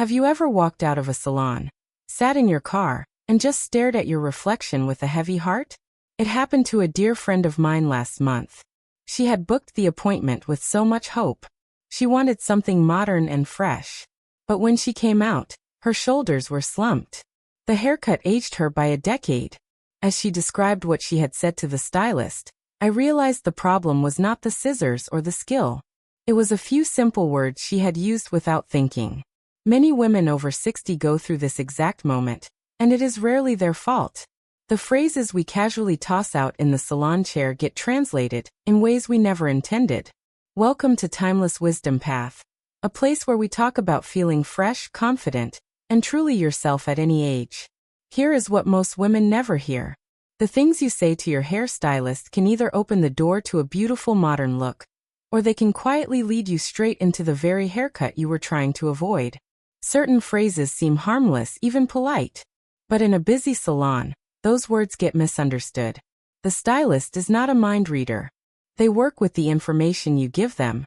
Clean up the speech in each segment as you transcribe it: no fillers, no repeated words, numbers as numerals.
Have you ever walked out of a salon, sat in your car, and just stared at your reflection with a heavy heart? It happened to a dear friend of mine last month. She had booked the appointment with so much hope. She wanted something modern and fresh. But when she came out, her shoulders were slumped. The haircut aged her by a decade. As she described what she had said to the stylist, I realized the problem was not the scissors or the skill. It was a few simple words she had used without thinking. Many women over 60 go through this exact moment, and it is rarely their fault. The phrases we casually toss out in the salon chair get translated in ways we never intended. Welcome to Timeless Wisdom Path, a place where we talk about feeling fresh, confident, and truly yourself at any age. Here is what most women never hear. The things you say to your hairstylist can either open the door to a beautiful modern look, or they can quietly lead you straight into the very haircut you were trying to avoid. Certain phrases seem harmless, even polite. But in a busy salon, those words get misunderstood. The stylist is not a mind reader. They work with the information you give them,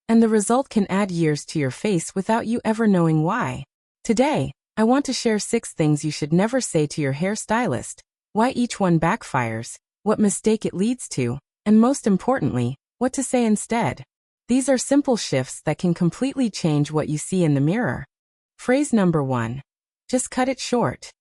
and the result can add years to your face without you ever knowing why. Today, I want to share 6 things you should never say to your hairstylist, why each one backfires, what mistake it leads to, and most importantly, what to say instead. These are simple shifts that can completely change what you see in the mirror. Phrase number 1. Just cut it short.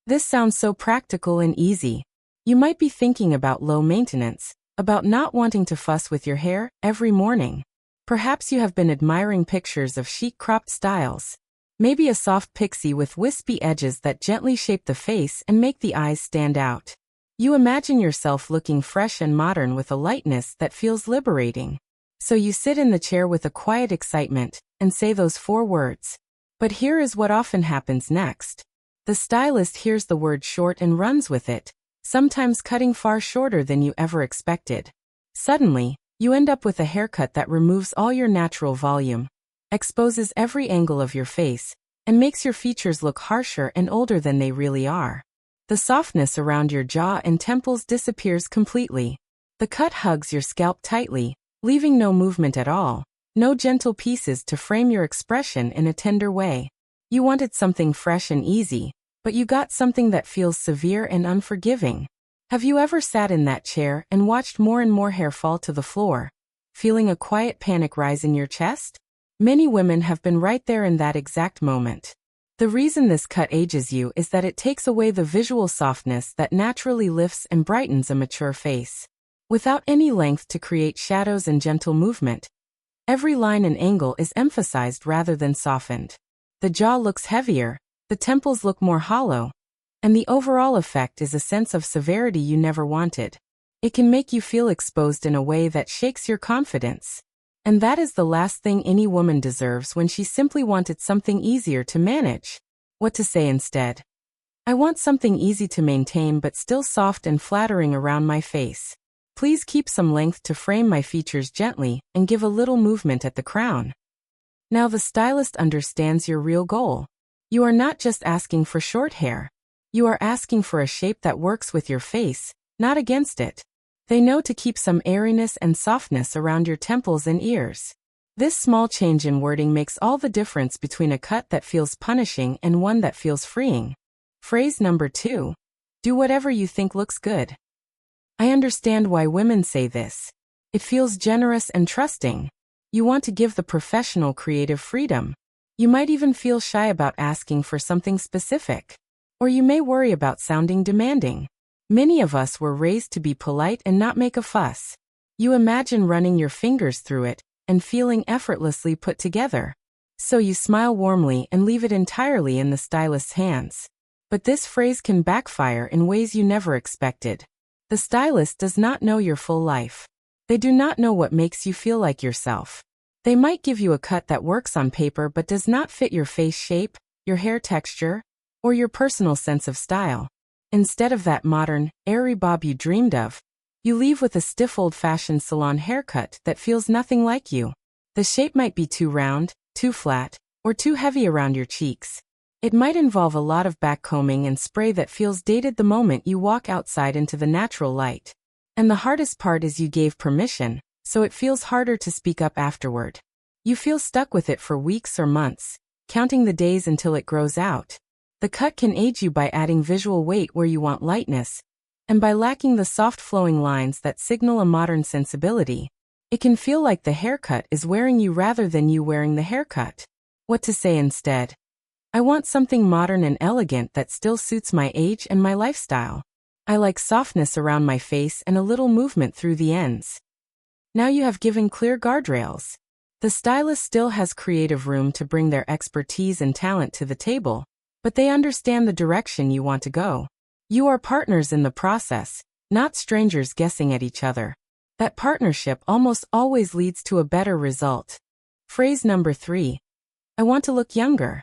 This sounds so practical and easy. You might be thinking about low maintenance, about not wanting to fuss with your hair every morning. Perhaps you have been admiring pictures of chic cropped styles. Maybe a soft pixie with wispy edges that gently shape the face and make the eyes stand out. You imagine yourself looking fresh and modern with a lightness that feels liberating. So you sit in the chair with a quiet excitement and say those 4 words. But here is what often happens next. The stylist hears the word short and runs with it, sometimes cutting far shorter than you ever expected. Suddenly, you end up with a haircut that removes all your natural volume, exposes every angle of your face, and makes your features look harsher and older than they really are. The softness around your jaw and temples disappears completely. The cut hugs your scalp tightly, leaving no movement at all. No gentle pieces to frame your expression in a tender way. You wanted something fresh and easy, but you got something that feels severe and unforgiving. Have you ever sat in that chair and watched more and more hair fall to the floor, feeling a quiet panic rise in your chest? Many women have been right there in that exact moment. The reason this cut ages you is that it takes away the visual softness that naturally lifts and brightens a mature face. Without any length to create shadows and gentle movement, every line and angle is emphasized rather than softened. The jaw looks heavier, the temples look more hollow, and the overall effect is a sense of severity you never wanted. It can make you feel exposed in a way that shakes your confidence. And that is the last thing any woman deserves when she simply wanted something easier to manage. What to say instead? I want something easy to maintain but still soft and flattering around my face. Please keep some length to frame my features gently and give a little movement at the crown. Now the stylist understands your real goal. You are not just asking for short hair. You are asking for a shape that works with your face, not against it. They know to keep some airiness and softness around your temples and ears. This small change in wording makes all the difference between a cut that feels punishing and one that feels freeing. Phrase number 2. Do whatever you think looks good. I understand why women say this. It feels generous and trusting. You want to give the professional creative freedom. You might even feel shy about asking for something specific. Or you may worry about sounding demanding. Many of us were raised to be polite and not make a fuss. You imagine running your fingers through it and feeling effortlessly put together. So you smile warmly and leave it entirely in the stylist's hands. But this phrase can backfire in ways you never expected. The stylist does not know your full life. They do not know what makes you feel like yourself. They might give you a cut that works on paper but does not fit your face shape, your hair texture, or your personal sense of style. Instead of that modern, airy bob you dreamed of, you leave with a stiff old-fashioned salon haircut that feels nothing like you. The shape might be too round, too flat, or too heavy around your cheeks. It might involve a lot of backcombing and spray that feels dated the moment you walk outside into the natural light. And the hardest part is you gave permission, so it feels harder to speak up afterward. You feel stuck with it for weeks or months, counting the days until it grows out. The cut can aid you by adding visual weight where you want lightness, and by lacking the soft flowing lines that signal a modern sensibility. It can feel like the haircut is wearing you rather than you wearing the haircut. What to say instead? I want something modern and elegant that still suits my age and my lifestyle. I like softness around my face and a little movement through the ends. Now you have given clear guardrails. The stylist still has creative room to bring their expertise and talent to the table, but they understand the direction you want to go. You are partners in the process, not strangers guessing at each other. That partnership almost always leads to a better result. Phrase number 3. I want to look younger.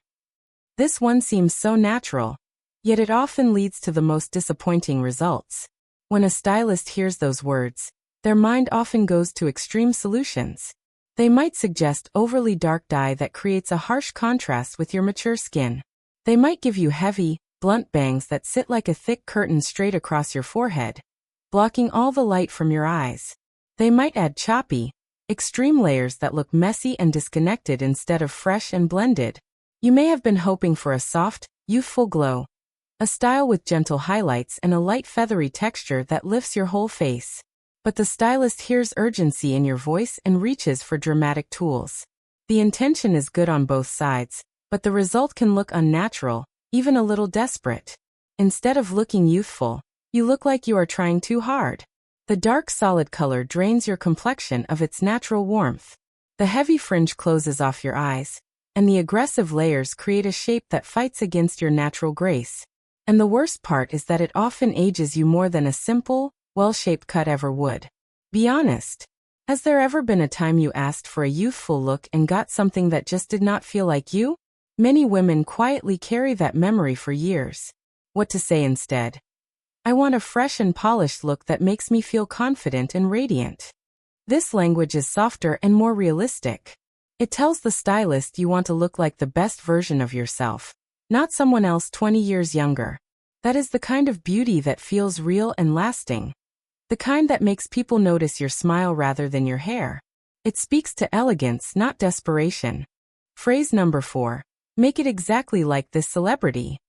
This one seems so natural, yet it often leads to the most disappointing results. When a stylist hears those words, their mind often goes to extreme solutions. They might suggest overly dark dye that creates a harsh contrast with your mature skin. They might give you heavy, blunt bangs that sit like a thick curtain straight across your forehead, blocking all the light from your eyes. They might add choppy, extreme layers that look messy and disconnected instead of fresh and blended. You may have been hoping for a soft, youthful glow, a style with gentle highlights and a light feathery texture that lifts your whole face. But the stylist hears urgency in your voice and reaches for dramatic tools. The intention is good on both sides, but the result can look unnatural, even a little desperate. Instead of looking youthful, you look like you are trying too hard. The dark solid color drains your complexion of its natural warmth. The heavy fringe closes off your eyes, and the aggressive layers create a shape that fights against your natural grace. And the worst part is that it often ages you more than a simple, well-shaped cut ever would. Be honest. Has there ever been a time you asked for a youthful look and got something that just did not feel like you? Many women quietly carry that memory for years. What to say instead? I want a fresh and polished look that makes me feel confident and radiant. This language is softer and more realistic. It tells the stylist you want to look like the best version of yourself, not someone else 20 years younger. That is the kind of beauty that feels real and lasting. The kind that makes people notice your smile rather than your hair. It speaks to elegance, not desperation. Phrase number 4. Make it exactly like this celebrity.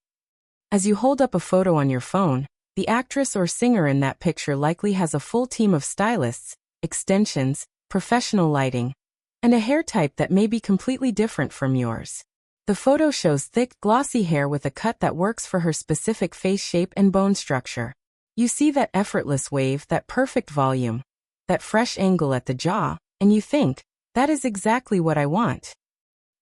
As you hold up a photo on your phone, the actress or singer in that picture likely has a full team of stylists, extensions, professional lighting, and a hair type that may be completely different from yours. The photo shows thick, glossy hair with a cut that works for her specific face shape and bone structure. You see that effortless wave, that perfect volume, that fresh angle at the jaw, and you think, that is exactly what I want.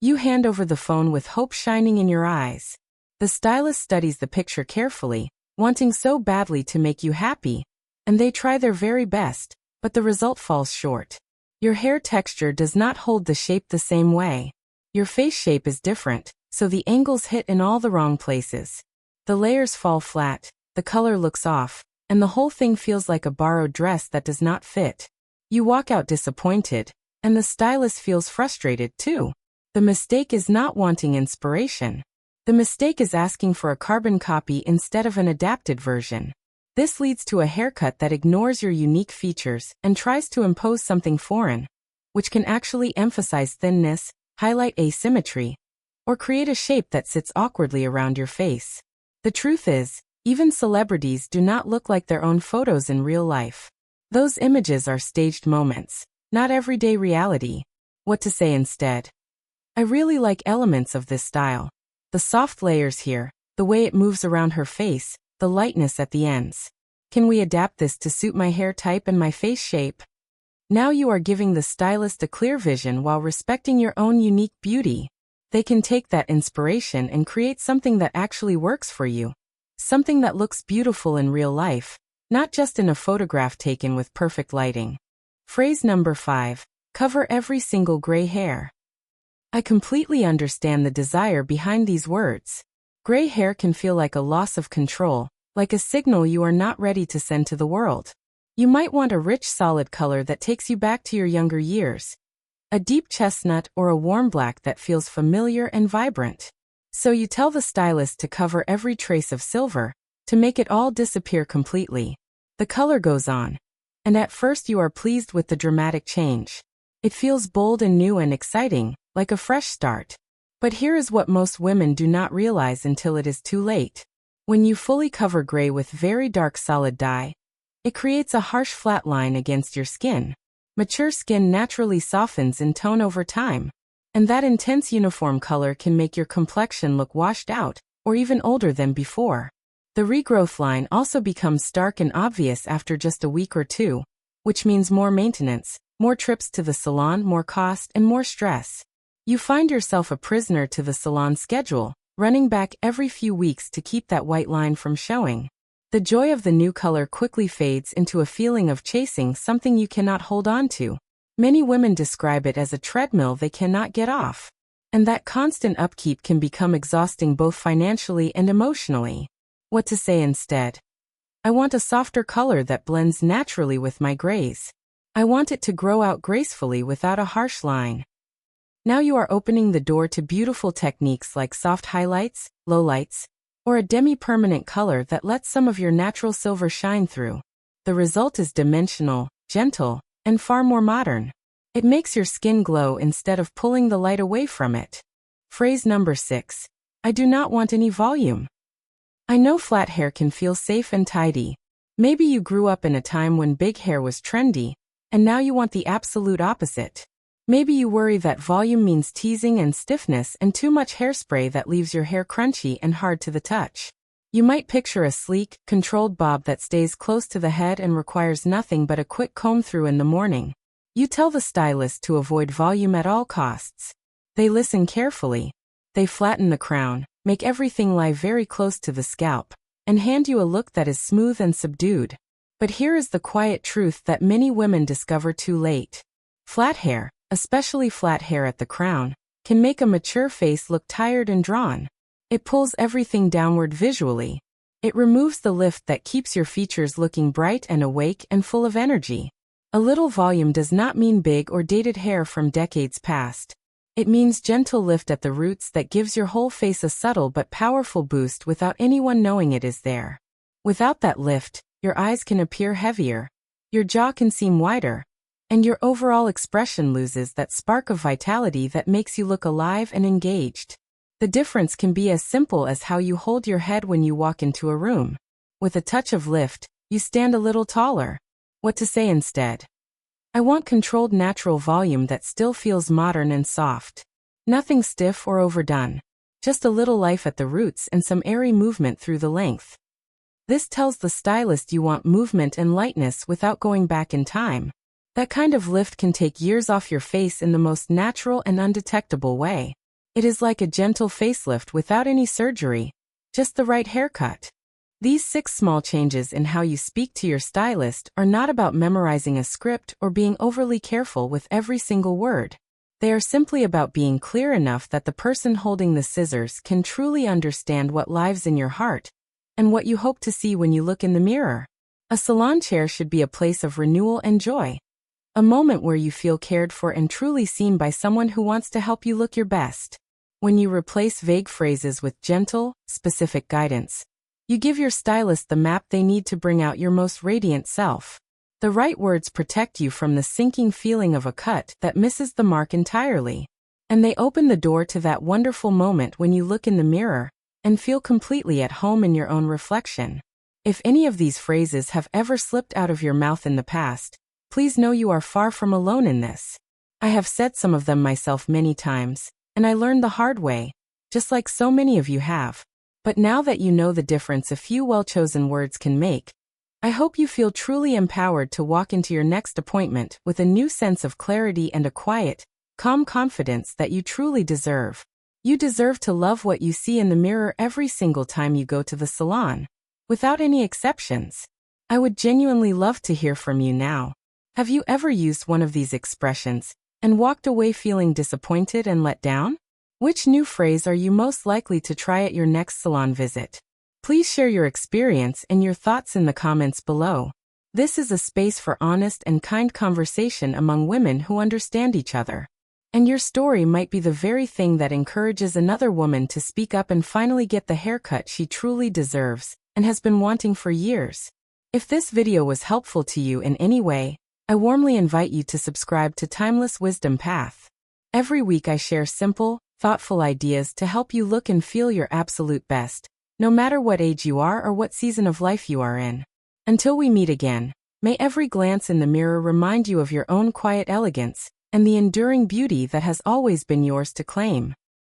You hand over the phone with hope shining in your eyes. The stylist studies the picture carefully, wanting so badly to make you happy, and they try their very best, but the result falls short. Your hair texture does not hold the shape the same way. Your face shape is different, so the angles hit in all the wrong places. The layers fall flat, the color looks off, and the whole thing feels like a borrowed dress that does not fit. You walk out disappointed, and the stylist feels frustrated too. The mistake is not wanting inspiration. The mistake is asking for a carbon copy instead of an adapted version. This leads to a haircut that ignores your unique features and tries to impose something foreign, which can actually emphasize thinness, highlight asymmetry, or create a shape that sits awkwardly around your face. The truth is, even celebrities do not look like their own photos in real life. Those images are staged moments, not everyday reality. What to say instead? I really like elements of this style. The soft layers here, the way it moves around her face, the lightness at the ends. Can we adapt this to suit my hair type and my face shape? Now you are giving the stylist a clear vision while respecting your own unique beauty. They can take that inspiration and create something that actually works for you. Something that looks beautiful in real life, not just in a photograph taken with perfect lighting. Phrase number 5. Cover every single gray hair. I completely understand the desire behind these words. Gray hair can feel like a loss of control, like a signal you are not ready to send to the world. You might want a rich solid color that takes you back to your younger years. A deep chestnut or a warm black that feels familiar and vibrant. So you tell the stylist to cover every trace of silver, to make it all disappear completely. The color goes on, and at first you are pleased with the dramatic change. It feels bold and new and exciting, like a fresh start. But here is what most women do not realize until it is too late. When you fully cover gray with very dark solid dye, it creates a harsh flat line against your skin. Mature skin naturally softens in tone over time, and that intense uniform color can make your complexion look washed out, or even older than before. The regrowth line also becomes stark and obvious after just a week or two, which means more maintenance, more trips to the salon, more cost, and more stress. You find yourself a prisoner to the salon schedule, running back every few weeks to keep that white line from showing. The joy of the new color quickly fades into a feeling of chasing something you cannot hold on to. Many women describe it as a treadmill they cannot get off. And that constant upkeep can become exhausting both financially and emotionally. What to say instead? I want a softer color that blends naturally with my grays. I want it to grow out gracefully without a harsh line. Now you are opening the door to beautiful techniques like soft highlights, lowlights, or a demi-permanent color that lets some of your natural silver shine through. The result is dimensional, gentle, and far more modern. It makes your skin glow instead of pulling the light away from it. Phrase number 6. I do not want any volume. I know flat hair can feel safe and tidy. Maybe you grew up in a time when big hair was trendy, and now you want the absolute opposite. Maybe you worry that volume means teasing and stiffness and too much hairspray that leaves your hair crunchy and hard to the touch. You might picture a sleek, controlled bob that stays close to the head and requires nothing but a quick comb through in the morning. You tell the stylist to avoid volume at all costs. They listen carefully. They flatten the crown, make everything lie very close to the scalp, and hand you a look that is smooth and subdued. But here is the quiet truth that many women discover too late. Flat hair, especially flat hair at the crown, can make a mature face look tired and drawn. It pulls everything downward visually. It removes the lift that keeps your features looking bright and awake and full of energy. A little volume does not mean big or dated hair from decades past. It means gentle lift at the roots that gives your whole face a subtle but powerful boost without anyone knowing it is there. Without that lift, your eyes can appear heavier, your jaw can seem wider, and your overall expression loses that spark of vitality that makes you look alive and engaged. The difference can be as simple as how you hold your head when you walk into a room. With a touch of lift, you stand a little taller. What to say instead? I want controlled natural volume that still feels modern and soft. Nothing stiff or overdone. Just a little life at the roots and some airy movement through the length. This tells the stylist you want movement and lightness without going back in time. That kind of lift can take years off your face in the most natural and undetectable way. It is like a gentle facelift without any surgery, just the right haircut. These 6 small changes in how you speak to your stylist are not about memorizing a script or being overly careful with every single word. They are simply about being clear enough that the person holding the scissors can truly understand what lives in your heart and what you hope to see when you look in the mirror. A salon chair should be a place of renewal and joy. A moment where you feel cared for and truly seen by someone who wants to help you look your best. When you replace vague phrases with gentle, specific guidance, you give your stylist the map they need to bring out your most radiant self. The right words protect you from the sinking feeling of a cut that misses the mark entirely. And they open the door to that wonderful moment when you look in the mirror and feel completely at home in your own reflection. If any of these phrases have ever slipped out of your mouth in the past, please know you are far from alone in this. I have said some of them myself many times, and I learned the hard way, just like so many of you have. But now that you know the difference a few well-chosen words can make, I hope you feel truly empowered to walk into your next appointment with a new sense of clarity and a quiet, calm confidence that you truly deserve. You deserve to love what you see in the mirror every single time you go to the salon, without any exceptions. I would genuinely love to hear from you now. Have you ever used one of these expressions and walked away feeling disappointed and let down? Which new phrase are you most likely to try at your next salon visit? Please share your experience and your thoughts in the comments below. This is a space for honest and kind conversation among women who understand each other. And your story might be the very thing that encourages another woman to speak up and finally get the haircut she truly deserves and has been wanting for years. If this video was helpful to you in any way, I warmly invite you to subscribe to Timeless Wisdom Path. Every week I share simple, thoughtful ideas to help you look and feel your absolute best, no matter what age you are or what season of life you are in. Until we meet again, may every glance in the mirror remind you of your own quiet elegance and the enduring beauty that has always been yours to claim.